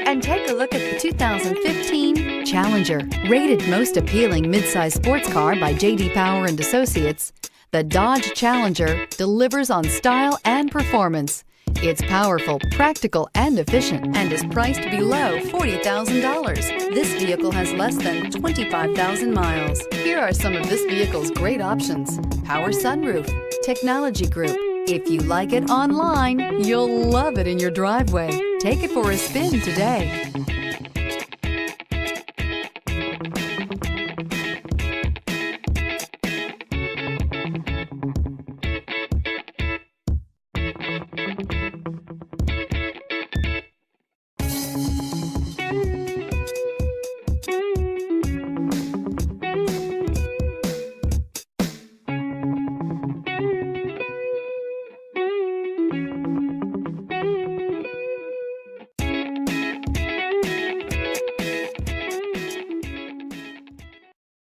and take a look at the 2015 Challenger. Rated most appealing midsize sports car by J.D. Power and Associates, the Dodge Challenger delivers on style and performance. It's powerful, practical, and efficient, and is priced below $40,000. This vehicle has less than 25,000 miles. Here are some of this vehicle's great options: power sunroof, technology group. If you like it online, you'll love it in your driveway. Take it for a spin today.